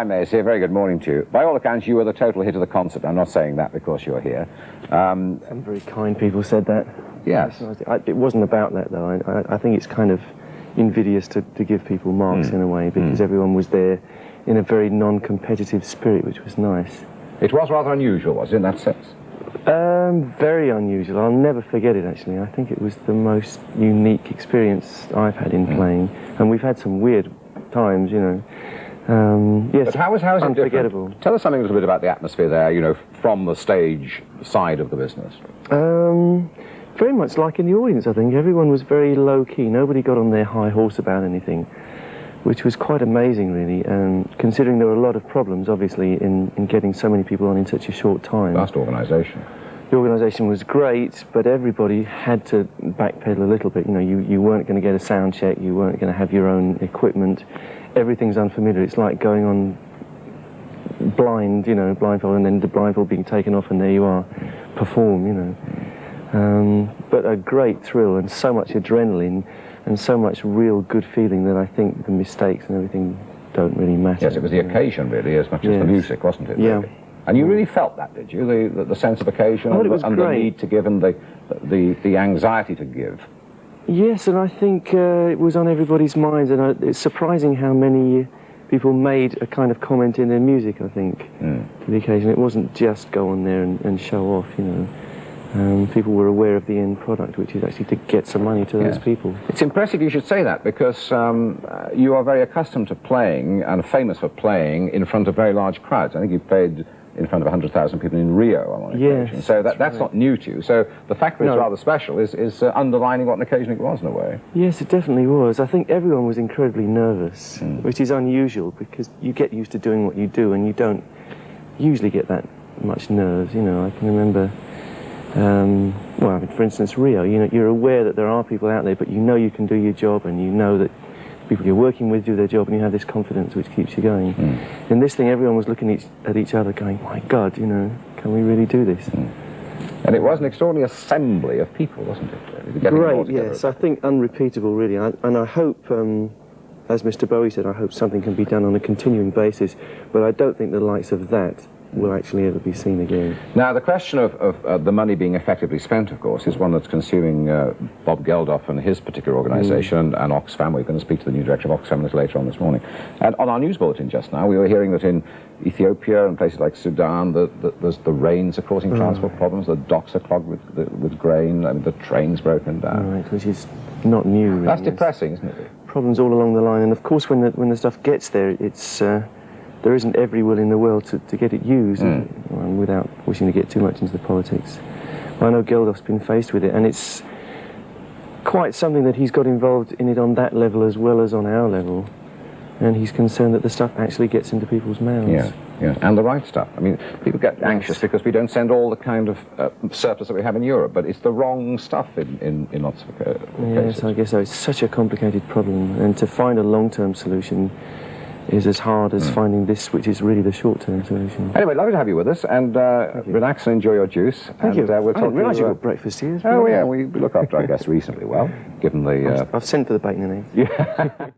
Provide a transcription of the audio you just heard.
Brian Mays here, very good morning to you. By all accounts, you were the total hit of the concert. I'm not saying that because you're here. Some very kind people said that. Yes. It wasn't about that, though. I think it's kind of invidious to give people marks in a way, because everyone was there in a very non-competitive spirit, which was nice. It was rather unusual, was it, in that sense? Very unusual. I'll never forget it, actually. I think it was the most unique experience I've had in playing. And we've had some weird times, you know. Yes, but how is it unforgettable. Different? Tell us something a little bit about the atmosphere there, you know, from the stage side of the business. Very much like in the audience, I think. Everyone was very low-key. Nobody got on their high horse about anything, which was quite amazing, really, considering there were a lot of problems, obviously, in getting so many people on in such a short time. Vast organisation. The organisation was great, but everybody had to backpedal a little bit. You know, you weren't going to get a sound check, you weren't going to have your own equipment. Everything's unfamiliar. It's like going on blind, you know, blindfold, and then the blindfold being taken off, and there you are, perform, you know. But a great thrill, and so much adrenaline, and so much real good feeling that I think the mistakes and everything don't really matter. Yes, it was the occasion, really, as much as the music, wasn't it? Yeah. Really? And you really felt that, did you? The sense of occasion and the need to give and the anxiety to give. Yes, and I think it was on everybody's minds, and it's surprising how many people made a kind of comment in their music, I think, to the occasion. It wasn't just go on there and show off, you know. People were aware of the end product, which is actually to get some money to those people. It's impressive you should say that, because you are very accustomed to playing and famous for playing in front of very large crowds. I think you've played in front of 100,000 people in Rio on one occasion. So that's not new to you. So the fact that it's rather special is underlining what an occasion it was, in a way. Yes, it definitely was. I think everyone was incredibly nervous, which is unusual, because you get used to doing what you do and you don't usually get that much nerves, you know. I can remember, well, I mean, for instance, Rio, you know, you're aware that there are people out there, but you know you can do your job, and you know that people you're working with do their job, and you have this confidence which keeps you going. In this thing, everyone was looking at each other going, my God, you know, can we really do this? And it was an extraordinary assembly of people, wasn't it? Great, yes. I think unrepeatable, really. And I hope, as Mr. Bowie said, I hope something can be done on a continuing basis, but I don't think the likes of that will actually ever be seen again. Now, the question of the money being effectively spent, of course, is one that's consuming Bob Geldof and his particular organisation and Oxfam. We're going to speak to the new director of Oxfam later on this morning. And on our news bulletin just now, we were hearing that in Ethiopia and places like Sudan, the rains are causing transport problems, the docks are clogged with grain, and the trains broken down. Right, which is not new, really. That's depressing, isn't it? Problems all along the line, and of course when the stuff gets there, it's there isn't every will in the world to get it used, without wishing to get too much into the politics. Well, I know Geldof's been faced with it, and it's quite something that he's got involved in it on that level as well as on our level, and he's concerned that the stuff actually gets into people's mouths. Yeah, and the right stuff. I mean, people get anxious because we don't send all the kind of surplus that we have in Europe, but it's the wrong stuff in lots of cases. Yes, I guess so. It's such a complicated problem, and to find a long-term solution is as hard as finding this, which is really the short-term solution. Anyway, lovely to have you with us, and relax and enjoy your juice. Thank you. We'll I didn't realise you got breakfast here. Oh, yeah, we look after our guests reasonably well, given the... I've sent for the bacon and eggs. Yeah.